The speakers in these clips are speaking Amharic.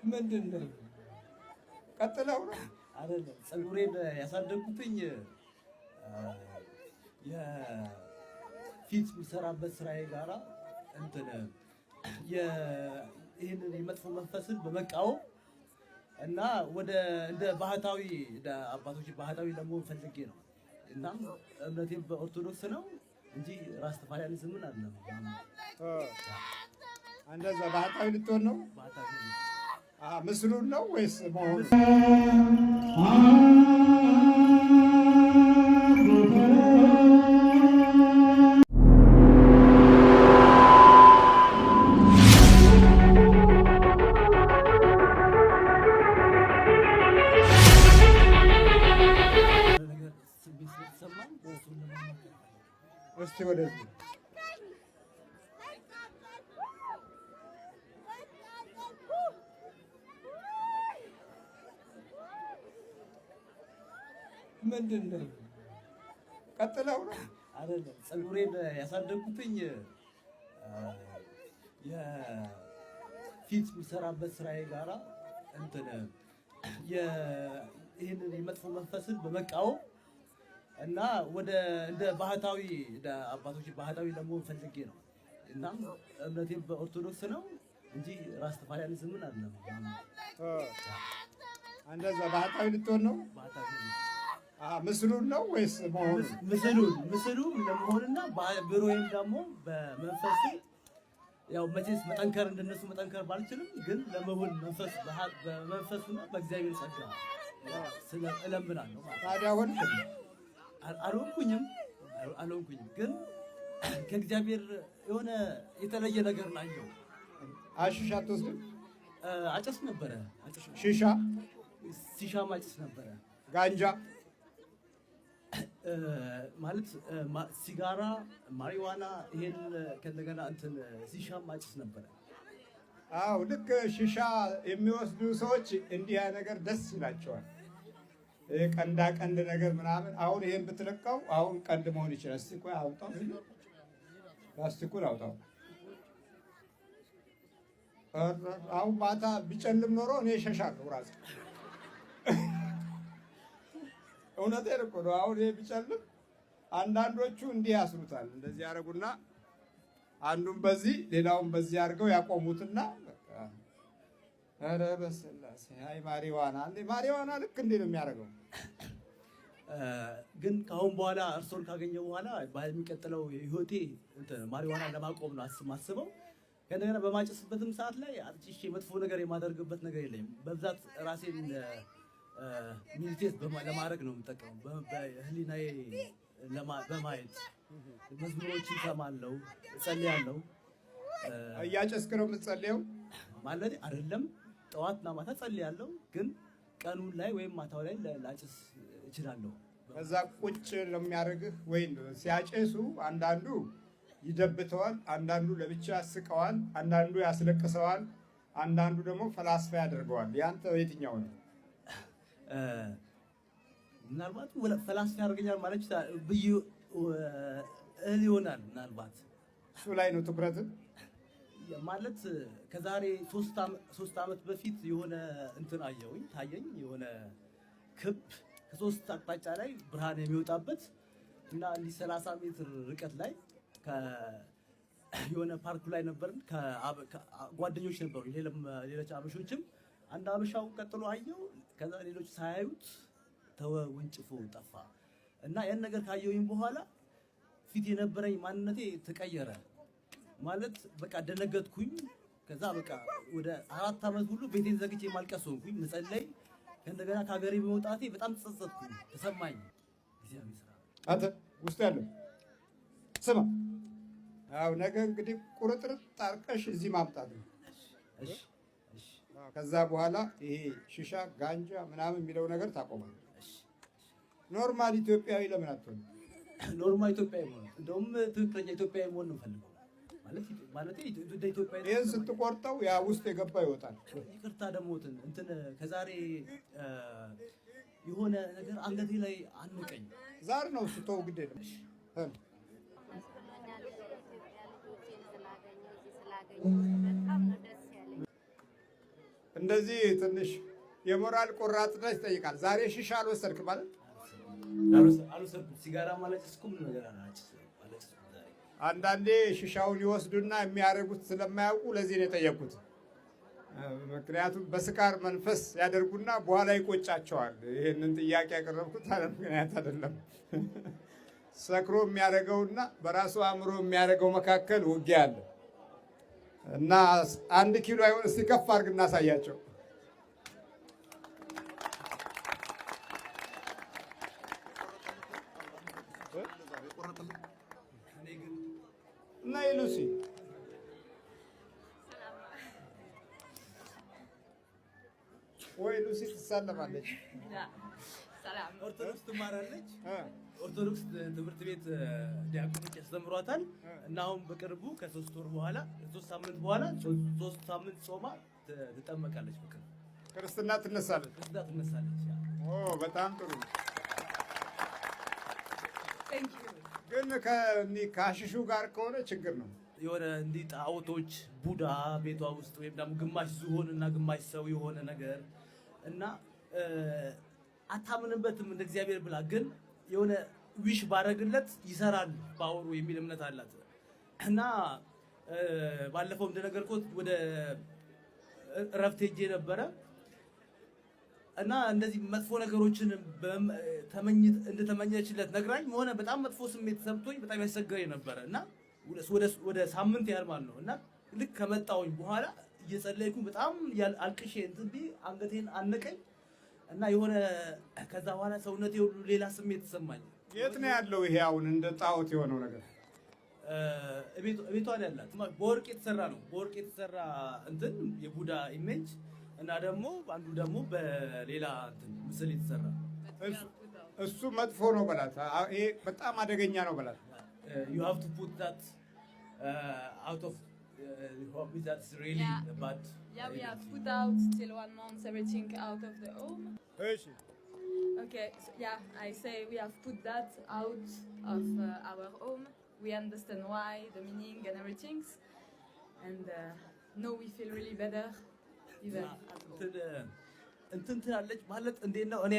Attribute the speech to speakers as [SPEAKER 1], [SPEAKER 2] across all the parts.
[SPEAKER 1] ምንድነው ቀጥለው ነው
[SPEAKER 2] አይደለም ፀጉሬን ያሳደግኩትኝ የፊት ምሰራበት ስራዬ ጋራ እንትን ይሄንን የመጥፎ መንፈስን በመቃወም እና ወደ እንደ ባህታዊ እንደ አባቶች ባህታዊ ለመሆን ፈልጌ ነው። እናም እምነቴ በኦርቶዶክስ ነው እንጂ ራስተፋሪያኒዝምን አይደለም።
[SPEAKER 1] እንደዛ ባህታዊ ልትሆን ነው?
[SPEAKER 2] ባህታዊ ነው።
[SPEAKER 1] ምስሉን ነው ወይስ መሆኑ? እስቲ ወደዚህ ምንድነው ቀጥለው ነው
[SPEAKER 2] አይደለም ፀጉሬን ያሳደግኩትኝ የፊት ምሰራበት ስራዬ ጋራ እንትን ይሄንን የመጥፎ መንፈስን በመቃወም እና ወደ እንደ ባህታዊ እንደ አባቶች ባህታዊ ለመሆን ፈልጌ ነው። እናም እምነቴ በኦርቶዶክስ ነው እንጂ ራስተፋሪያኒዝምን አይደለም።
[SPEAKER 1] እንደዛ ባህታዊ ልትሆን ነው?
[SPEAKER 2] ባህታዊ ነው።
[SPEAKER 1] ምስሉን ነው ወይስ መሆኑ?
[SPEAKER 2] ምስሉን ለመሆንና ብሮዬም ደግሞ በመንፈሴ ያው መቼስ መጠንከር እንደነሱ መጠንከር ባልችልም ግን ለመሆን መንፈስ በመንፈሱና በእግዚአብሔር ጸጋ እለምናለሁ።
[SPEAKER 1] ታዲያ ወንድ
[SPEAKER 2] አልሆንኩኝም ግን ከእግዚአብሔር የሆነ የተለየ ነገር ናየው።
[SPEAKER 1] አሽሻ አትወስድም?
[SPEAKER 2] አጨስ ነበረ። ሺሻ ማጨስ ነበረ።
[SPEAKER 1] ጋንጃ
[SPEAKER 2] ማለት ሲጋራ፣ ማሪዋና ይሄን ከእንደገና እንትን ሺሻ ማጨስ ነበረ።
[SPEAKER 1] አዎ ልክ ሺሻ የሚወስዱ ሰዎች እንዲያ ነገር ደስ ይላቸዋል። ቀንዳ ቀንድ ነገር ምናምን። አሁን ይሄን ብትለቀው አሁን ቀንድ መሆን ይችላል። እስቲ ቆይ አውጣው፣ ፕላስቲኩን አውጣው። አሁን ማታ ቢጨልም ኖሮ እኔ እሸሻለሁ ራሴ። እውነቴን እኮ ነው። አሁን ይሄ ቢጨልም አንዳንዶቹ እንዲህ ያስሩታል። እንደዚህ ያደርጉና አንዱን በዚህ ሌላውን በዚህ አድርገው ያቆሙትና ኧረ በስላሴ አይ ማሪዋና ልክ እንዴ ነው የሚያደርገው።
[SPEAKER 2] ግን ከአሁን በኋላ እርሶን ካገኘው በኋላ በሚቀጥለው ህይወቴ ማሪዋና ለማቆም ነው ማስበው። ከእንደገና በማጨስበትም ሰዓት ላይ አጥጭቼ መጥፎ ነገር የማደርግበት ነገር የለኝም። በብዛት ራሴን ሚዲቴት ለማድረግ ነው የምጠቀመው። በህሊናዬ በማየት መዝሙሮችን እሰማለሁ፣ እጸልያለሁ።
[SPEAKER 1] እያጨስክ ነው የምትጸልየው?
[SPEAKER 2] ማለት አይደለም ጠዋትና ማታ ጸልያለሁ፣ ግን ቀኑን ላይ ወይም ማታው ላይ ላጭስ እችላለሁ።
[SPEAKER 1] ከዛ ቁጭ ነው የሚያደርግህ ወይ? ሲያጨሱ አንዳንዱ ይደብተዋል፣ አንዳንዱ ለብቻ ያስቀዋል፣ አንዳንዱ ያስለቅሰዋል፣ አንዳንዱ ደግሞ ፈላስፋ ያደርገዋል። ያንተ የትኛው ነው?
[SPEAKER 2] ምናልባት ፈላስፋ ያደርገኛል ማለት ብዬ እህል ይሆናል። ምናልባት
[SPEAKER 1] እሱ ላይ ነው ትኩረት
[SPEAKER 2] ማለት ከዛሬ 3 ዓመት በፊት የሆነ እንትን ታየኝ። የሆነ ክብ ከ3 አቅጣጫ ላይ ብርሃን የሚወጣበት እና እንዲህ 30 ሜትር ርቀት ላይ የሆነ ፓርኩ ላይ ነበርን። ጓደኞች ነበሩ፣ ሌሎች አበሾችም። አንድ አበሻው ቀጥሎ አየው። ከዛ ሌሎች ሳያዩት ተወንጭፎ ጠፋ እና ያን ነገር ካየሁኝ በኋላ ፊት የነበረኝ ማንነቴ ተቀየረ። ማለት በቃ ደነገጥኩኝ። ከዛ በቃ ወደ 4 ዓመት ሁሉ ቤቴን ዘግቼ ማልቀስ ሆንኩኝ። መጸለይ ከእንደገና ከሀገሬ በመውጣቴ በጣም ተጸጸትኩኝ፣ ተሰማኝ። ጊዜያዊ ስራ
[SPEAKER 1] አንተ ውስጥ ያለው ስማ። አው ነገ እንግዲህ ቁርጥርጥ ጣርቀሽ እዚህ ማምጣት ነው።
[SPEAKER 2] እሺ።
[SPEAKER 1] ከዛ በኋላ ይሄ ሺሻ ጋንጃ ምናምን የሚለው ነገር ታቆማለህ። ኖርማል ኢትዮጵያዊ ለምን አትሆንም?
[SPEAKER 2] ኖርማል ኢትዮጵያዊ መሆን እንደውም ትክክለኛ ኢትዮጵያዊ መሆን ነው ፈልገው ማለት ኢትዮጵያዊ።
[SPEAKER 1] ይሄን ስትቆርጠው ያ ውስጥ የገባ ይወጣል።
[SPEAKER 2] ይቅርታ ደግሞ እንትን ከዛሬ የሆነ ነገር አንገቴ ላይ አንቀኝ
[SPEAKER 1] ዛር ነው ስተው ግዴ ነው እንደዚህ ትንሽ የሞራል ቆራጥነት ይጠይቃል። ዛሬ ሽሻ አልወሰድክ ማለት
[SPEAKER 2] አልወሰድኩም። ሲጋራ ማለጭስኩም ነገር አላጭስም።
[SPEAKER 1] አንዳንዴ ሽሻውን ይወስዱና የሚያደርጉት ስለማያውቁ ለዚህ ነው የጠየቁት። ምክንያቱም በስካር መንፈስ ያደርጉና በኋላ ይቆጫቸዋል። ይህንን ጥያቄ ያቀረብኩት አለ ምክንያት አይደለም። ሰክሮ የሚያደርገውና በራሱ አእምሮ የሚያደርገው መካከል ውጊያ አለ እና 1 ኪሎ አይሆን። እስቲ ከፍ አድርግ እናሳያቸው። እና ሉሲ ወይ ሉሲ ትሳለማለች።
[SPEAKER 2] ኦርቶዶክስ ትማራለች። ኦርቶዶክስ ትምህርት ቤት ዲያቆኖች ያስተምሯታል። እና አሁን በቅርቡ ከ3 ወር በኋላ 3 ሳምንት በኋላ 3 ሳምንት ጾማ ትጠመቃለች። በቅርቡ
[SPEAKER 1] ክርስትና ትነሳለች። በጣም ጥሩ። ግን ከአሽሹ ጋር ከሆነ ችግር ነው።
[SPEAKER 2] የሆነ እንዲህ ጣዖቶች ቡዳ ቤቷ ውስጥ ወይም ደግሞ ግማሽ ዝሆን እና ግማሽ ሰው የሆነ ነገር እና አታምንበትም እንደ እግዚአብሔር ብላ ግን የሆነ ዊሽ ባረግለት ይሰራል ባወሩ የሚል እምነት አላት። እና ባለፈው እንደነገርኩት ወደ እረፍት ሄጄ ነበረ እና እንደዚህ መጥፎ ነገሮችን እንደተመኘችለት ነግራኝ ሆነ በጣም መጥፎ ስሜት ሰምቶኝ በጣም ያስቸገረኝ ነበረ እና ወደ ሳምንት ያህል ማለት ነው። እና ልክ ከመጣሁኝ በኋላ እየጸለይኩኝ በጣም አልቅሼ እንትን አንገቴን አነቀኝ እና የሆነ ከዛ በኋላ ሰውነቴ ሁሉ ሌላ ስሜት ተሰማኝ።
[SPEAKER 1] የት ነው ያለው ይሄ አሁን እንደ ጣዖት የሆነው ነገር?
[SPEAKER 2] ቤቷን ያላት በወርቅ የተሰራ ነው። በወርቅ የተሰራ እንትን የቡዳ ኢሜጅ እና ደግሞ አንዱ ደግሞ በሌላ እንትን ምስል የተሰራ
[SPEAKER 1] እሱ መጥፎ ነው በላት። ይሄ በጣም አደገኛ ነው በላት።
[SPEAKER 2] You have to put that out of that's really bad.
[SPEAKER 3] Yeah, we have put out till 1 month everything out of the home. Okay, so yeah, I say we have put that out of our home. We understand why, the meaning and everything. And now we feel really better. Even
[SPEAKER 2] እንትን ትላለች ማለት እንዴት ነው? እኔ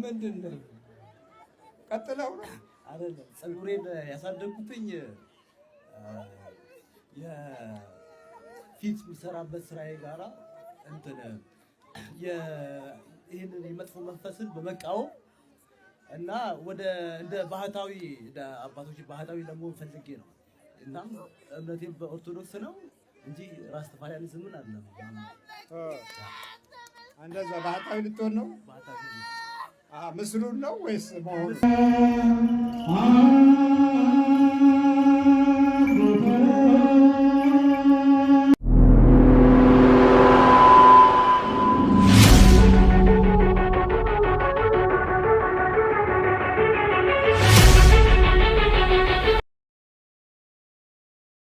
[SPEAKER 1] ምንድን ነው ቀጥለው ነው
[SPEAKER 2] አይደለም ፀጉሬን ያሳደግኩትኝ የፊት የምሰራበት ስራዬ ጋራ እንትን ይህንን የመጥፎ መንፈስን በመቃወም እና ወደ እንደ ባህታዊ አባቶች ባህታዊ ለመሆን ፈልጌ ነው። እና እምነቴም በኦርቶዶክስ ነው እንጂ ራስተፋሪያኒዝምን አይደለም።
[SPEAKER 1] እንደዛ ባህታዊ ልትሆን ነው?
[SPEAKER 2] ባህታዊ ነው።
[SPEAKER 1] ምስሉን ነው ወይስ መሆኑ?